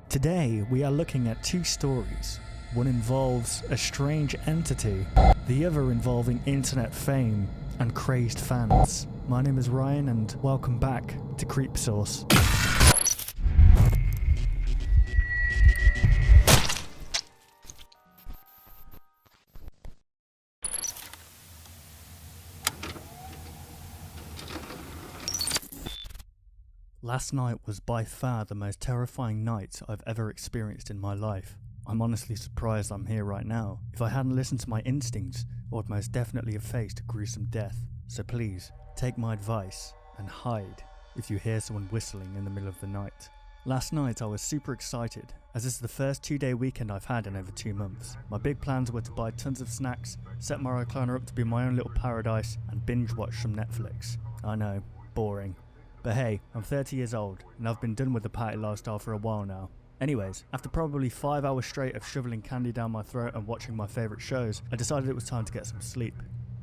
Today, we are looking at two stories. One involves a strange entity, the other involving internet fame and crazed fans. My name is Ryan and welcome back to Creep Source. Last night was by far the most terrifying night I've ever experienced in my life. I'm honestly surprised I'm here right now. If I hadn't listened to my instincts, I would most definitely have faced a gruesome death. So please, take my advice and hide if you hear someone whistling in the middle of the night. Last night I was super excited, as this is the first 2-day weekend I've had in over 2 months. My big plans were to buy tons of snacks, set my recliner up to be my own little paradise, and binge watch some Netflix. I know, boring. But hey, I'm 30 years old, and I've been done with the party lifestyle for a while now. Anyways, after probably 5 hours straight of shoveling candy down my throat and watching my favourite shows, I decided it was time to get some sleep.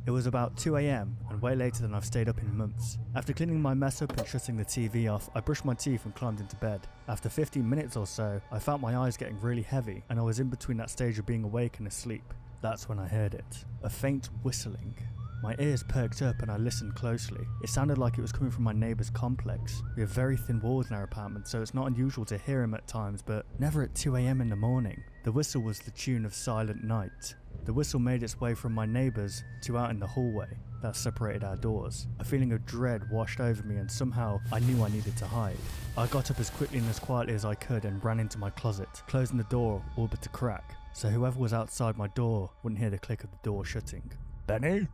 It was about 2 AM, and way later than I've stayed up in months. After cleaning my mess up and shutting the TV off, I brushed my teeth and climbed into bed. After 15 minutes or so, I felt my eyes getting really heavy, and I was in between that stage of being awake and asleep. That's when I heard it. A faint whistling. My ears perked up and I listened closely. It sounded like it was coming from my neighbour's complex. We have very thin walls in our apartment, so it's not unusual to hear him at times, but never at 2 AM in the morning. The whistle was the tune of Silent Night. The whistle made its way from my neighbours to out in the hallway that separated our doors. A feeling of dread washed over me and somehow I knew I needed to hide. I got up as quickly and as quietly as I could and ran into my closet, closing the door all but a crack, so whoever was outside my door wouldn't hear the click of the door shutting. "Benny?"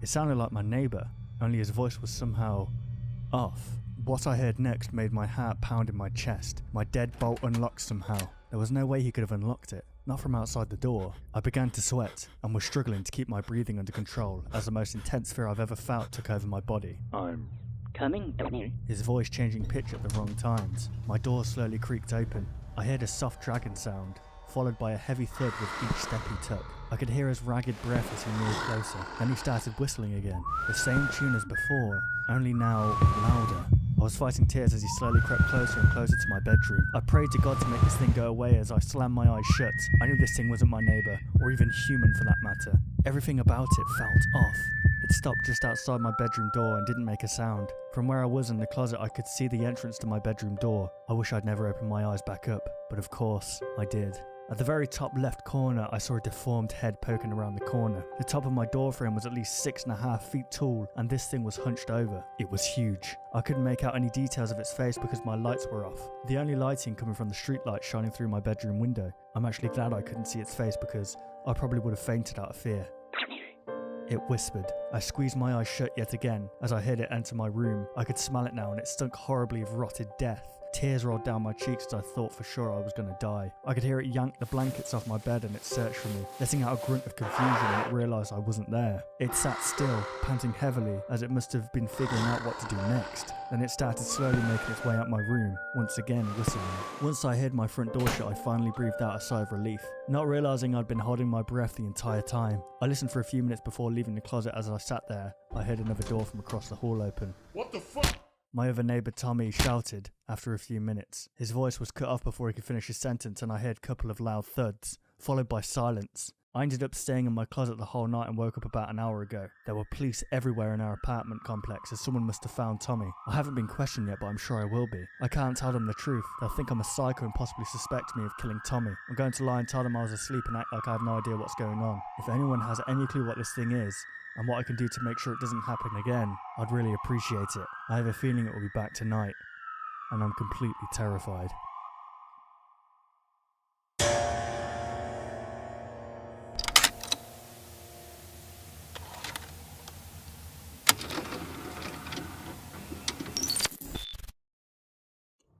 It sounded like my neighbour, only his voice was somehow off. What I heard next made my heart pound in my chest. My deadbolt unlocked somehow. There was no way he could have unlocked it, not from outside the door. I began to sweat and was struggling to keep my breathing under control as the most intense fear I've ever felt took over my body. "I'm coming, Benny." His voice changing pitch at the wrong times. My door slowly creaked open. I heard a soft dragging sound, followed by a heavy thud with each step he took. I could hear his ragged breath as he moved closer. Then he started whistling again. The same tune as before, only now louder. I was fighting tears as he slowly crept closer and closer to my bedroom. I prayed to God to make this thing go away as I slammed my eyes shut. I knew this thing wasn't my neighbour, or even human for that matter. Everything about it felt off. It stopped just outside my bedroom door and didn't make a sound. From where I was in the closet, I could see the entrance to my bedroom door. I wish I'd never opened my eyes back up, but of course, I did. At the very top left corner, I saw a deformed head poking around the corner. The top of my door frame was at least 6.5 feet tall, and this thing was hunched over. It was huge. I couldn't make out any details of its face because my lights were off. The only lighting coming from the street light shining through my bedroom window. I'm actually glad I couldn't see its face because I probably would have fainted out of fear. It whispered. I squeezed my eyes shut yet again as I heard it enter my room. I could smell it now and it stunk horribly of rotted death. Tears rolled down my cheeks as I thought for sure I was going to die. I could hear it yank the blankets off my bed and it searched for me, letting out a grunt of confusion when it realised I wasn't there. It sat still, panting heavily as it must have been figuring out what to do next. Then it started slowly making its way out my room, once again whistling. Once I heard my front door shut, I finally breathed out a sigh of relief, not realising I'd been holding my breath the entire time. I listened for a few minutes before leaving the closet. As I sat there, I heard another door from across the hall open. "What the fuck?" My other neighbour Tommy shouted after a few minutes. His voice was cut off before he could finish his sentence and I heard a couple of loud thuds, followed by silence. I ended up staying in my closet the whole night and woke up about an hour ago. There were police everywhere in our apartment complex as someone must have found Tommy. I haven't been questioned yet, but I'm sure I will be. I can't tell them the truth. They'll think I'm a psycho and possibly suspect me of killing Tommy. I'm going to lie and tell them I was asleep and act like I have no idea what's going on. If anyone has any clue what this thing is, and what I can do to make sure it doesn't happen again, I'd really appreciate it. I have a feeling it will be back tonight, and I'm completely terrified.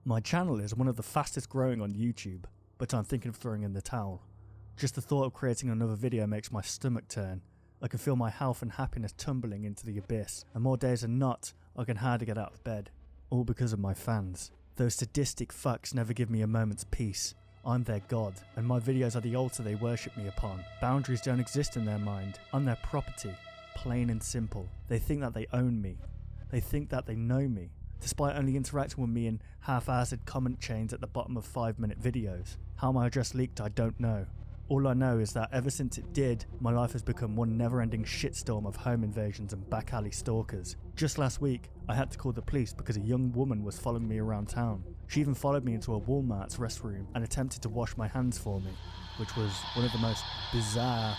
My channel is one of the fastest growing on YouTube, but I'm thinking of throwing in the towel. Just the thought of creating another video makes my stomach turn. I can feel my health and happiness tumbling into the abyss, and more days than not, I can hardly get out of bed. All because of my fans. Those sadistic fucks never give me a moment's peace. I'm their god, and my videos are the altar they worship me upon. Boundaries don't exist in their mind. I'm their property. Plain and simple. They think that they own me. They think that they know me. despite only interacting with me in half-assed comment chains at the bottom of 5-minute videos. How my address leaked, I don't know. All I know is that ever since it did, my life has become one never-ending shitstorm of home invasions and back alley stalkers. Just last week, I had to call the police because a young woman was following me around town. She even followed me into a Walmart's restroom and attempted to wash my hands for me, which was one of the most bizarre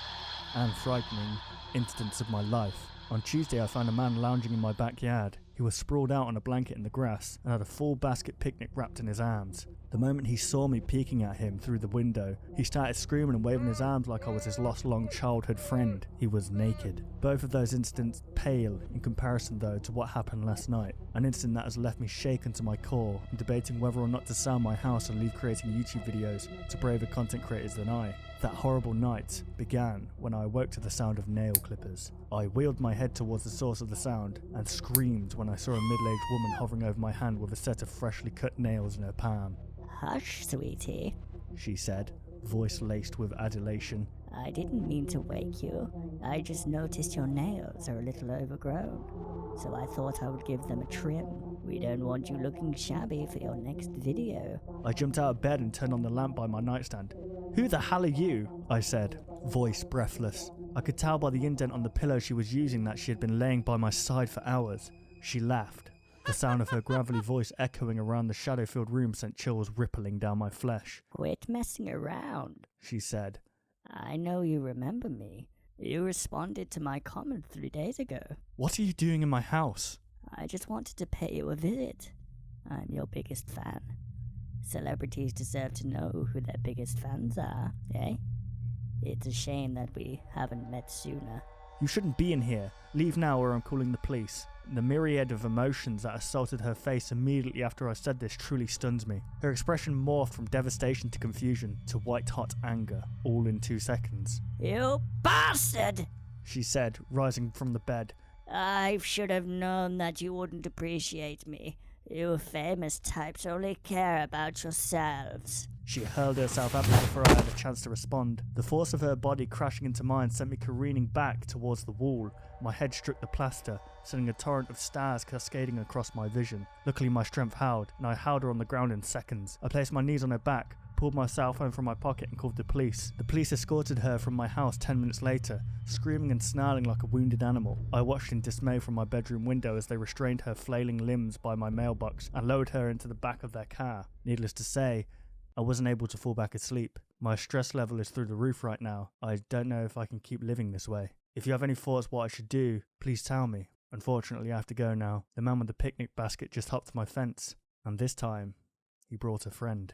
and frightening incidents of my life. On Tuesday, I found a man lounging in my backyard. He was sprawled out on a blanket in the grass and had a full basket picnic wrapped in his arms. The moment he saw me peeking at him through the window, he started screaming and waving his arms like I was his lost long childhood friend. He was naked. Both of those incidents pale in comparison though to what happened last night, an incident that has left me shaken to my core and debating whether or not to sell my house and leave creating YouTube videos to braver content creators than I. That horrible night began when I awoke to the sound of nail clippers. I wheeled my head towards the source of the sound and screamed when I saw a middle-aged woman hovering over my hand with a set of freshly cut nails in her palm. Hush, sweetie. She said, voice laced with adulation. I didn't mean to wake you. I just noticed your nails are a little overgrown, so I thought I would give them a trim. We don't want you looking shabby for your next video. I jumped out of bed and turned on the lamp by my nightstand. Who the hell are you? I said, voice breathless. I could tell by the indent on the pillow she was using that she had been laying by my side for hours. She laughed. The sound of her gravelly voice echoing around the shadow-filled room sent chills rippling down my flesh. Quit messing around, she said. I know you remember me. You responded to my comment 3 days ago. What are you doing in my house? I just wanted to pay you a visit. I'm your biggest fan. Celebrities deserve to know who their biggest fans are, eh? It's a shame that we haven't met sooner. You shouldn't be in here. Leave now or I'm calling the police. The myriad of emotions that assaulted her face immediately after I said this truly stuns me. Her expression morphed from devastation to confusion to white-hot anger, all in 2 seconds. You bastard! She said, rising from the bed. I should have known that you wouldn't appreciate me. You famous types only care about yourselves. She hurled herself at me before I had a chance to respond. The force of her body crashing into mine sent me careening back towards the wall. My head struck the plaster, sending a torrent of stars cascading across my vision. Luckily my strength held, and I held her on the ground in seconds. I placed my knees on her back, pulled my cell phone from my pocket and called the police. The police escorted her from my house 10 minutes later, screaming and snarling like a wounded animal. I watched in dismay from my bedroom window as they restrained her flailing limbs by my mailbox and lowered her into the back of their car. Needless to say, I wasn't able to fall back asleep. My stress level is through the roof right now. I don't know if I can keep living this way. If you have any thoughts what I should do, please tell me. Unfortunately, I have to go now. The man with the picnic basket just hopped my fence, and this time, he brought a friend.